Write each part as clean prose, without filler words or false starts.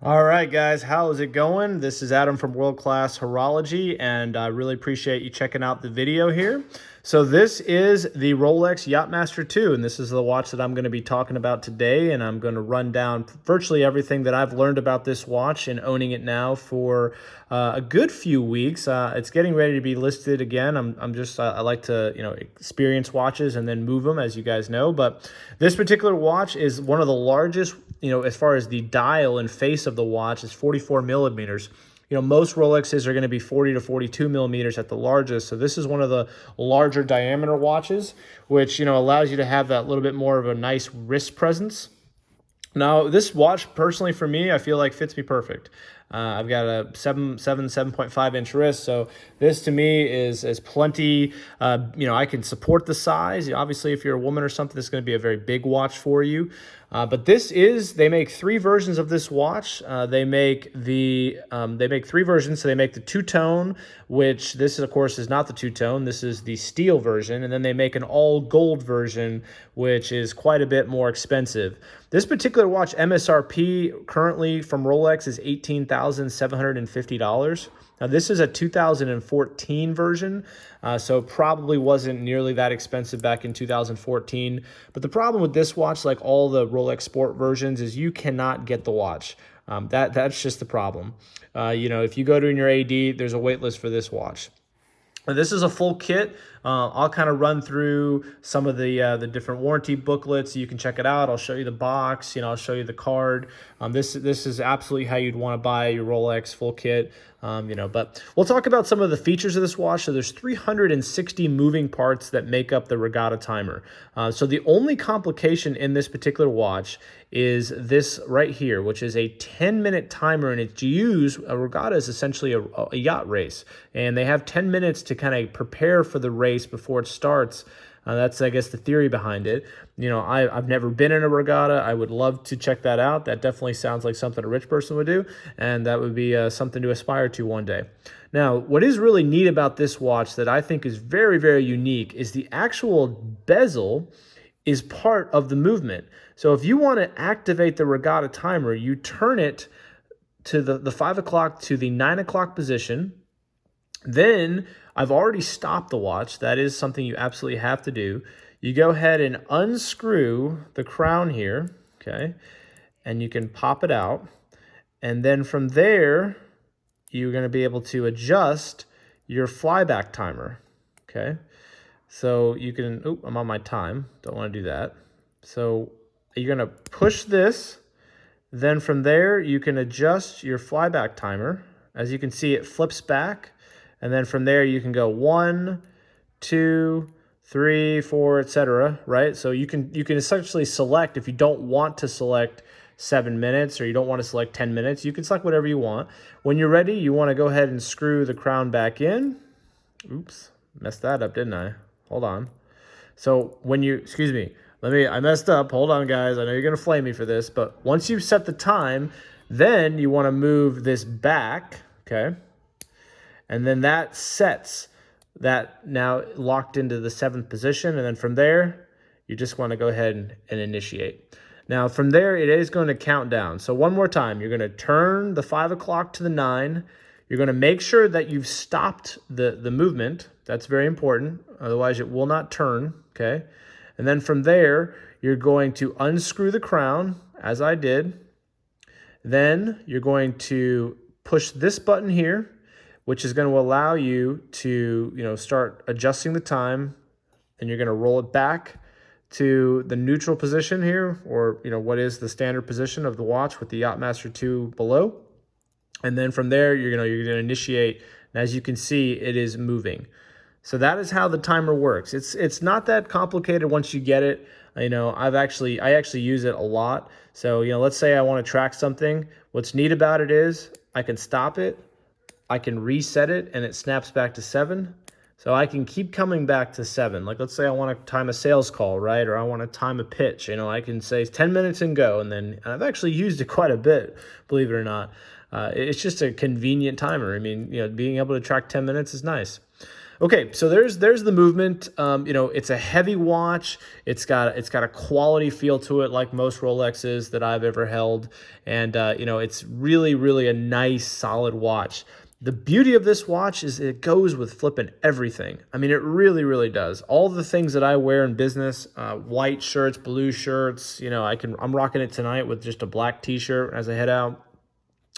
All right, guys, how is it going? This is Adam from World Class Horology, and I really appreciate you checking out the video here. So this is the Rolex Yachtmaster 2, and this is the watch that I'm going to be talking about today, and I'm going to run down virtually everything that I've learned about this watch and owning it now for a good few weeks. It's getting ready to be listed again. I like to experience watches and then move them, as you guys know. But this particular watch is one of the largest, as far as the dial and face of the watch, is 44 millimeters. Most Rolexes are going to be 40 to 42 millimeters at the largest. So this is one of the larger diameter watches, which, allows you to have that little bit more of a nice wrist presence. Now, this watch, personally for me, I feel like fits me perfect. I've got a 7.5 inch wrist, so this to me is plenty. I can support the size. Obviously, if you're a woman or something, this is going to be a very big watch for you. But they make three versions of this watch. They make three versions. So they make the two-tone, which this, of course, is not the two-tone. This is the steel version. And then they make an all-gold version, which is quite a bit more expensive. This particular watch, MSRP currently from Rolex, is $18,750. Now, this is a 2014 version, so probably wasn't nearly that expensive back in 2014. But the problem with this watch, like all the Rolex Sport versions, is you cannot get the watch. That's just the problem. If you go to your AD, there's a wait list for this watch. This is a full kit. I'll kind of run through some of the different warranty booklets. You can check it out. I'll show you the box. I'll show you the card. This is absolutely how you'd want to buy your Rolex full kit. But we'll talk about some of the features of this watch. So there's 360 moving parts that make up the Regatta timer. So the only complication in this particular watch is this right here, which is a 10-minute timer, and it's used. A regatta is essentially a yacht race, and they have 10 minutes to kind of prepare for the race before it starts. That's, I guess, the theory behind it. I've never been in a regatta. I would love to check that out. That definitely sounds like something a rich person would do, and that would be something to aspire to one day. Now, what is really neat about this watch that I think is very, very unique is the actual bezel is part of the movement. So if you want to activate the regatta timer, you turn it to the 5 o'clock to the 9 o'clock position. Then I've already stopped the watch. That is something you absolutely have to do. You go ahead and unscrew the crown here, okay? And you can pop it out. And then from there, you're going to be able to adjust your flyback timer, okay? So you can, I'm on my time. Don't want to do that. So you're going to push this. Then from there, you can adjust your flyback timer. As you can see, it flips back. And then from there, you can go 1, 2, 3, 4, etc. Right? So you can essentially select, if you don't want to select 7 minutes or you don't want to select 10 minutes, you can select whatever you want. When you're ready, you want to go ahead and screw the crown back in. Oops, messed that up, didn't I? Hold on. So I messed up. Hold on, guys. I know you're going to flame me for this, but once you've set the time, then you want to move this back, okay? And then that sets that now locked into the 7th position. And then from there, you just want to go ahead and initiate. Now, from there, it is going to count down. So one more time, you're going to turn the 5 o'clock to the 9. You're going to make sure that you've stopped the movement. That's very important. Otherwise, it will not turn, okay? And then from there, you're going to unscrew the crown, as I did. Then you're going to push this button here, which is going to allow you to, start adjusting the time. And you're going to roll it back to the neutral position here, or, what is the standard position of the watch with the Yachtmaster 2 below. And then from there, you're going to initiate. And as you can see, it is moving. So that is how the timer works. It's not that complicated once you get it. I actually use it a lot. So, let's say I want to track something. What's neat about it is I can stop it, I can reset it, and it snaps back to 7. So I can keep coming back to 7. Like, let's say I want to time a sales call, right? Or I want to time a pitch. I can say 10 minutes and go. And then I've actually used it quite a bit, believe it or not. It's just a convenient timer. Being able to track 10 minutes is nice. Okay, so there's the movement. It's a heavy watch. It's got a quality feel to it, like most Rolexes that I've ever held, and it's really really a nice solid watch. The beauty of this watch is it goes with flipping everything. I mean, it really really does. All the things that I wear in business, white shirts, blue shirts. I'm rocking it tonight with just a black T-shirt as I head out.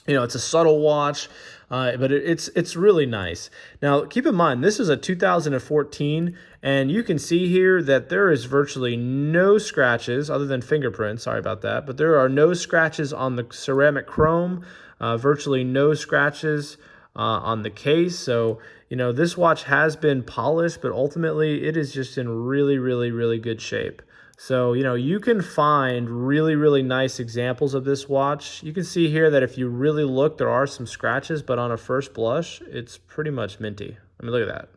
It's a subtle watch, but it's really nice. Now, keep in mind, this is a 2014, and you can see here that there is virtually no scratches other than fingerprints. Sorry about that, but there are no scratches on the ceramic chrome, virtually no scratches on the case. So, this watch has been polished, but ultimately it is just in really, really, really good shape. So, you can find really, really nice examples of this watch. You can see here that if you really look, there are some scratches, but on a first blush, it's pretty much minty. I mean, look at that.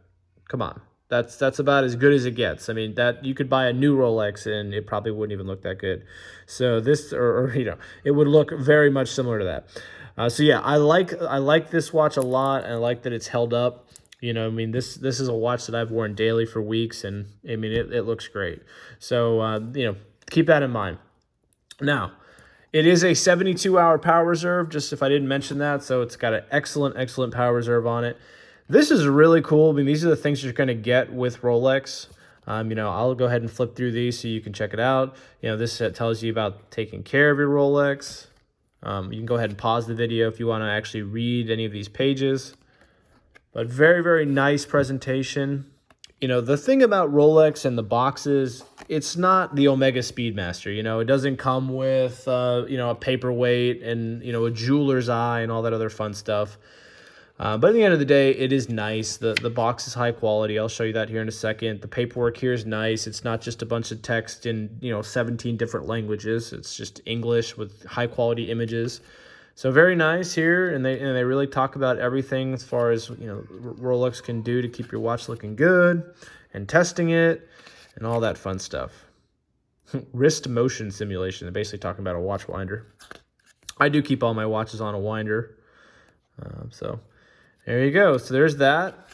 Come on. That's about as good as it gets. I mean, that you could buy a new Rolex and it probably wouldn't even look that good. So this, it would look very much similar to that. So yeah, I like this watch a lot, and I like that it's held up. This is a watch that I've worn daily for weeks, and I mean, it looks great. So, keep that in mind. Now, it is a 72-hour power reserve, just if I didn't mention that. So it's got an excellent power reserve on it. This is really cool. I mean, these are the things you're going to get with Rolex. I'll go ahead and flip through these so you can check it out. This tells you about taking care of your Rolex. You can go ahead and pause the video if you want to actually read any of these pages. But very, very nice presentation. The thing about Rolex and the boxes, it's not the Omega Speedmaster. It doesn't come with, a paperweight and, a jeweler's eye and all that other fun stuff. But at the end of the day, it is nice. The box is high quality. I'll show you that here in a second. The paperwork here is nice. It's not just a bunch of text in, 17 different languages. It's just English with high quality images. So very nice here, and they really talk about everything as far as Rolex can do to keep your watch looking good, and testing it, and all that fun stuff. Wrist motion simulation. They're basically talking about a watch winder. I do keep all my watches on a winder. So there you go. So there's that.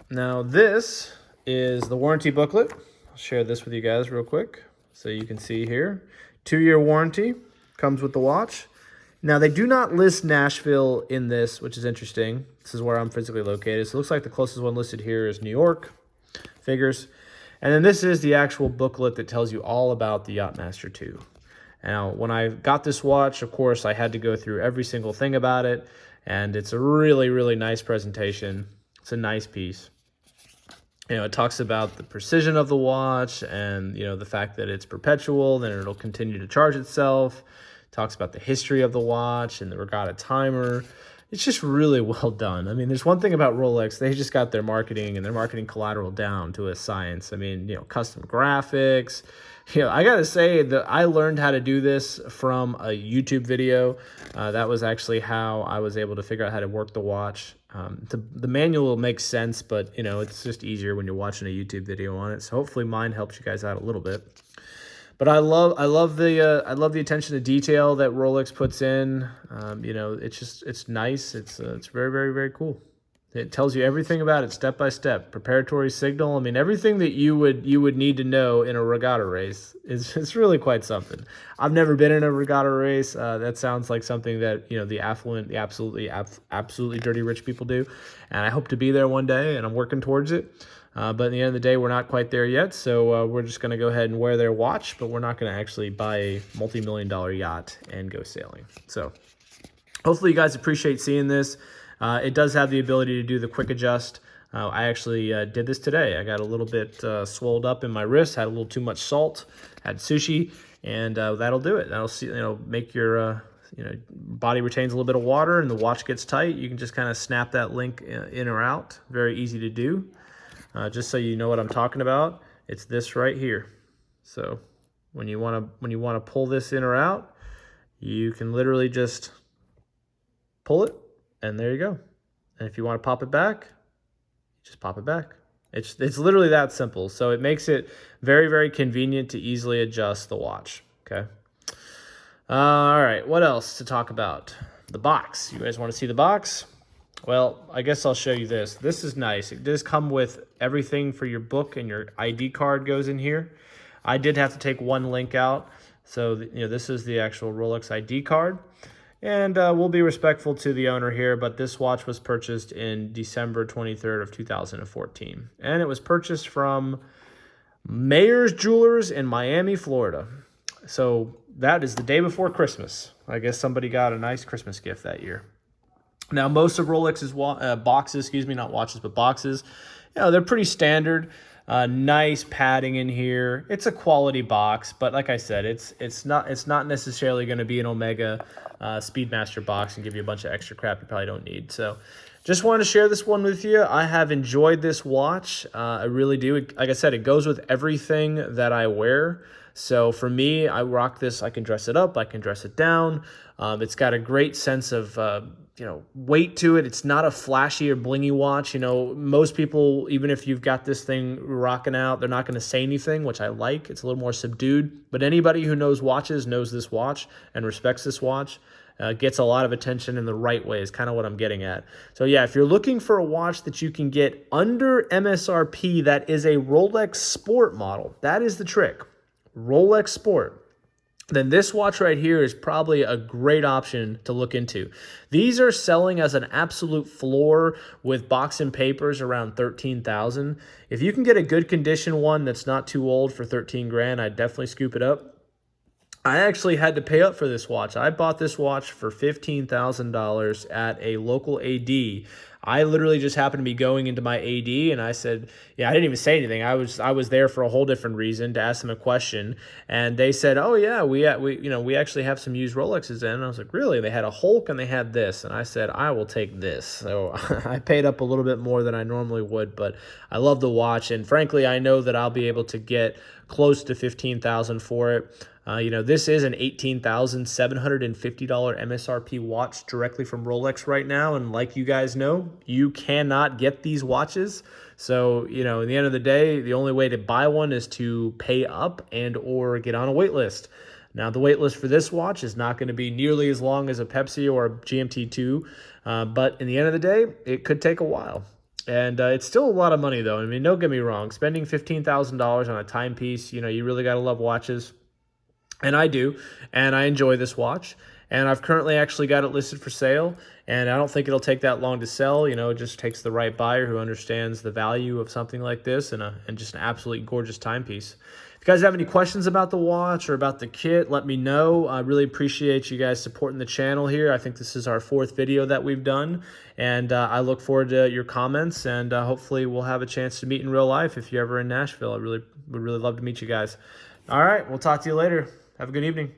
Now this is the warranty booklet. I'll share this with you guys real quick so you can see here. 2-year warranty comes with the watch. Now, they do not list Nashville in this, which is interesting. This is where I'm physically located. So it looks like the closest one listed here is New York. Figures. And then this is the actual booklet that tells you all about the Yachtmaster 2. Now, when I got this watch, of course, I had to go through every single thing about it. And it's a really, really nice presentation. It's a nice piece. It talks about the precision of the watch and, the fact that it's perpetual, then it'll continue to charge itself. Talks about the history of the watch and the regatta timer. It's just really well done. I mean, there's one thing about Rolex. They just got their marketing and their marketing collateral down to a science. I mean, custom graphics. I got to say that I learned how to do this from a YouTube video. That was actually how I was able to figure out how to work the watch. The manual makes sense, but, it's just easier when you're watching a YouTube video on it. So hopefully mine helps you guys out a little bit. But I love the attention to detail that Rolex puts in. It's nice. It's very, very, very cool. It tells you everything about it step by step. Preparatory signal. I mean, everything that you would need to know in a regatta race is really quite something. I've never been in a regatta race. That sounds like something that the affluent, the absolutely dirty rich people do, and I hope to be there one day, and I'm working towards it. But at the end of the day, we're not quite there yet, so we're just going to go ahead and wear their watch, but we're not going to actually buy a multi-million-dollar yacht and go sailing. So hopefully you guys appreciate seeing this. It does have the ability to do the quick adjust. I actually did this today. I got a little bit swolled up in my wrist, had a little too much salt, had sushi, and that'll do it. That'll make your body retains a little bit of water and the watch gets tight. You can just kind of snap that link in or out. Very easy to do. Just so you know what I'm talking about, it's this right here. So when you want to pull this in or out, you can literally just pull it, and there you go. And if you want to pop it back, just pop it back. It's literally that simple. So it makes it very, very convenient to easily adjust the watch. Okay. All right. What else to talk about? The box. You guys want to see the box? Well, I guess I'll show you this. This is nice. It does come with everything for your book, and your ID card goes in here. I did have to take one link out. So, this is the actual Rolex ID card. And we'll be respectful to the owner here, but this watch was purchased in December 23rd of 2014. And it was purchased from Mayer's Jewelers in Miami, Florida. So that is the day before Christmas. I guess somebody got a nice Christmas gift that year. Now, most of Rolex's boxes, not watches, but boxes, they're pretty standard. Nice padding in here. It's a quality box, but like I said, it's not necessarily going to be an Omega Speedmaster box and give you a bunch of extra crap you probably don't need. So just wanted to share this one with you. I have enjoyed this watch. I really do. Like I said, it goes with everything that I wear. So for me, I rock this. I can dress it up. I can dress it down. It's got a great sense of weight to it. It's not a flashy or blingy watch. Most people, even if you've got this thing rocking out, they're not going to say anything, which I like. It's a little more subdued. But anybody who knows watches knows this watch and respects this watch. Gets a lot of attention in the right way is kind of what I'm getting at. So yeah, if you're looking for a watch that you can get under MSRP that is a Rolex Sport model, that is the trick. Rolex Sport. Then this watch right here is probably a great option to look into. These are selling as an absolute floor with box and papers around $13,000. If you can get a good condition one that's not too old for 13 grand, I'd definitely scoop it up. I actually had to pay up for this watch. I bought this watch for $15,000 at a local AD. I literally just happened to be going into my AD, and I said, I didn't even say anything. I was there for a whole different reason, to ask them a question, and they said, oh yeah, we actually have some used Rolexes in. And I was like, really? They had a Hulk and they had this, and I said, I will take this. So I paid up a little bit more than I normally would, but I love the watch, and frankly, I know that I'll be able to get close to $15,000 for it. This is an $18,750 MSRP watch directly from Rolex right now. And like you guys know, you cannot get these watches. So, in the end of the day, the only way to buy one is to pay up and or get on a wait list. Now, the wait list for this watch is not going to be nearly as long as a Pepsi or a GMT2. But in the end of the day, it could take a while. And it's still a lot of money, though. I mean, don't get me wrong. Spending $15,000 on a timepiece, you really got to love watches. And I do, and I enjoy this watch, and I've currently actually got it listed for sale, and I don't think it'll take that long to sell. It just takes the right buyer who understands the value of something like this and just an absolutely gorgeous timepiece. If you guys have any questions about the watch or about the kit, let me know. I really appreciate you guys supporting the channel here. I think this is our 4th video that we've done, and I look forward to your comments, and hopefully we'll have a chance to meet in real life if you're ever in Nashville. I would really love to meet you guys. All right, we'll talk to you later. Have a good evening.